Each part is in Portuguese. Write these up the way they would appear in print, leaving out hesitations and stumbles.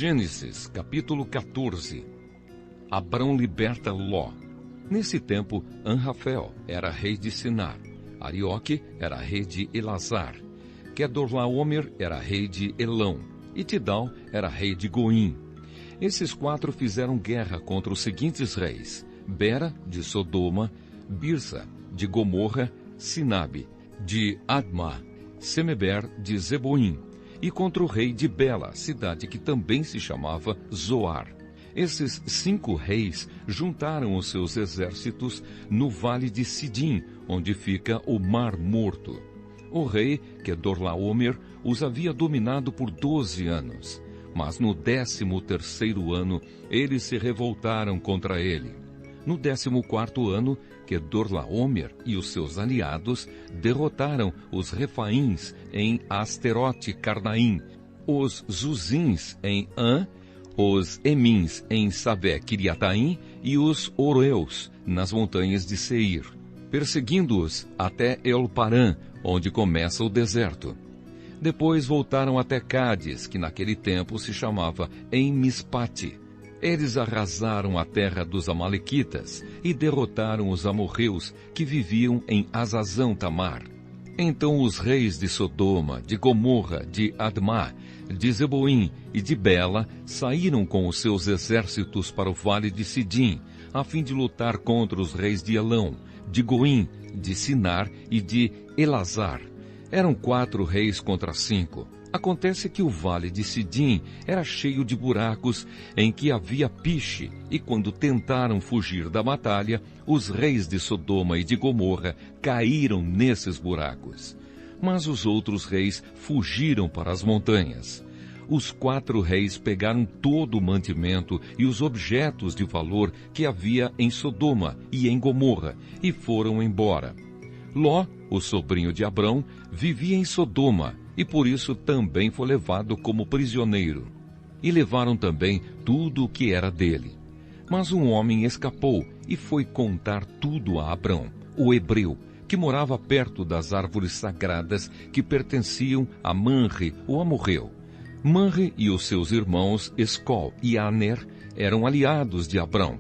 Gênesis, capítulo 14. Abrão liberta Ló. Nesse tempo, Anrafel era rei de Sinar, Arioque era rei de Elazar, Quedorlaomer era rei de Elão, e Tidal era rei de Goim. Esses quatro fizeram guerra contra os seguintes reis: Bera, de Sodoma, Birsa, de Gomorra, Sinabe, de Admá, Semeber, de Zeboim, e contra o rei de Bela, cidade que também se chamava Zoar. Esses 5 reis juntaram os seus exércitos no vale de Sidim, onde fica o Mar Morto. O rei Quedorlaomer os havia dominado por 12 anos, mas no 13º ano eles se revoltaram contra ele. No 14º ano, Quedorlaomer e os seus aliados derrotaram os Refaíns em Asterote Carnaim, os Zuzins em An, os Emins em Savé Kiriataim e os Oreus nas montanhas de Seir, perseguindo-os até El-Parã, onde começa o deserto. Depois voltaram até Cádiz, que naquele tempo se chamava En-Mispate. Eles arrasaram a terra dos amalequitas e derrotaram os amorreus que viviam em Azazão Tamar. Então os reis de Sodoma, de Gomorra, de Admá, de Zeboim e de Bela saíram com os seus exércitos para o vale de Sidim, a fim de lutar contra os reis de Elão, de Goim, de Sinar e de Elazar. Eram 4 reis contra 5. Acontece que o vale de Sidim era cheio de buracos em que havia piche, e quando tentaram fugir da batalha, os reis de Sodoma e de Gomorra caíram nesses buracos. Mas os outros reis fugiram para as montanhas. Os 4 reis pegaram todo o mantimento e os objetos de valor que havia em Sodoma e em Gomorra, e foram embora. Ló, o sobrinho de Abrão, vivia em Sodoma, e por isso também foi levado como prisioneiro. E levaram também tudo o que era dele. Mas um homem escapou e foi contar tudo a Abrão, o hebreu, que morava perto das árvores sagradas que pertenciam a Manre, o amorreu. Manre e os seus irmãos Escol e Aner eram aliados de Abrão.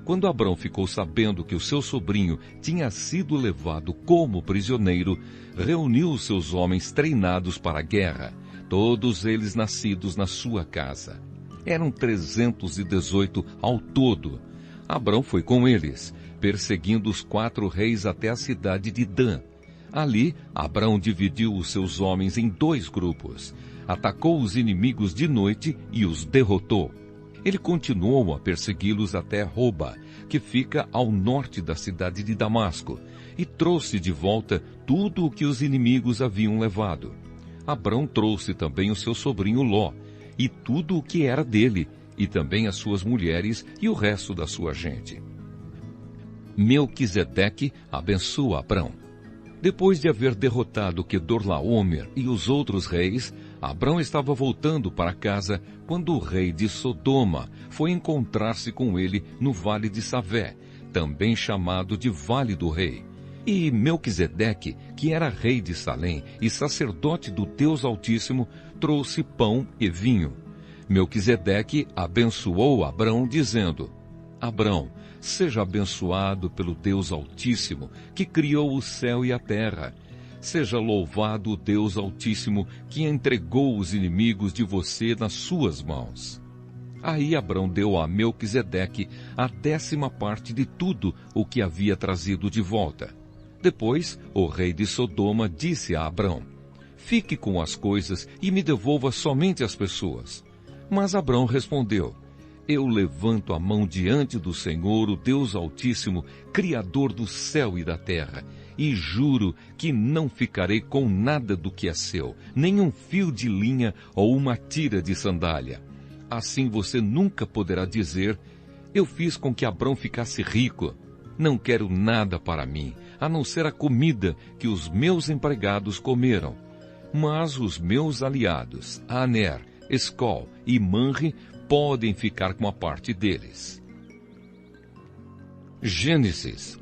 Quando Abrão ficou sabendo que o seu sobrinho tinha sido levado como prisioneiro, reuniu os seus homens treinados para a guerra, todos eles nascidos na sua casa. Eram 318 ao todo. Abrão foi com eles, perseguindo os 4 reis até a cidade de Dan. Ali, Abrão dividiu os seus homens em 2 grupos, atacou os inimigos de noite e os derrotou. Ele continuou a persegui-los até Roba, que fica ao norte da cidade de Damasco, e trouxe de volta tudo o que os inimigos haviam levado. Abrão trouxe também o seu sobrinho Ló, e tudo o que era dele, e também as suas mulheres e o resto da sua gente. Melquisedeque abençoa Abrão. Depois de haver derrotado Quedorlaomer e os outros reis, Abrão estava voltando para casa quando o rei de Sodoma foi encontrar-se com ele no vale de Savé, também chamado de Vale do Rei. E Melquisedeque, que era rei de Salém e sacerdote do Deus Altíssimo, trouxe pão e vinho. Melquisedeque abençoou Abrão, dizendo: Abrão, seja abençoado pelo Deus Altíssimo, que criou o céu e a terra. Seja louvado o Deus Altíssimo, que entregou os inimigos de você nas suas mãos. Aí Abrão deu a Melquisedeque a 10ª parte de tudo o que havia trazido de volta. Depois, o rei de Sodoma disse a Abrão: Fique com as coisas e me devolva somente as pessoas. Mas Abrão respondeu: Eu levanto a mão diante do Senhor, o Deus Altíssimo, Criador do céu e da terra, e juro que não ficarei com nada do que é seu, nem um fio de linha ou uma tira de sandália. Assim você nunca poderá dizer: Eu fiz com que Abrão ficasse rico. Não quero nada para mim, a não ser a comida que os meus empregados comeram. Mas os meus aliados, Aner, Escol e Manre, podem ficar com a parte deles. Gênesis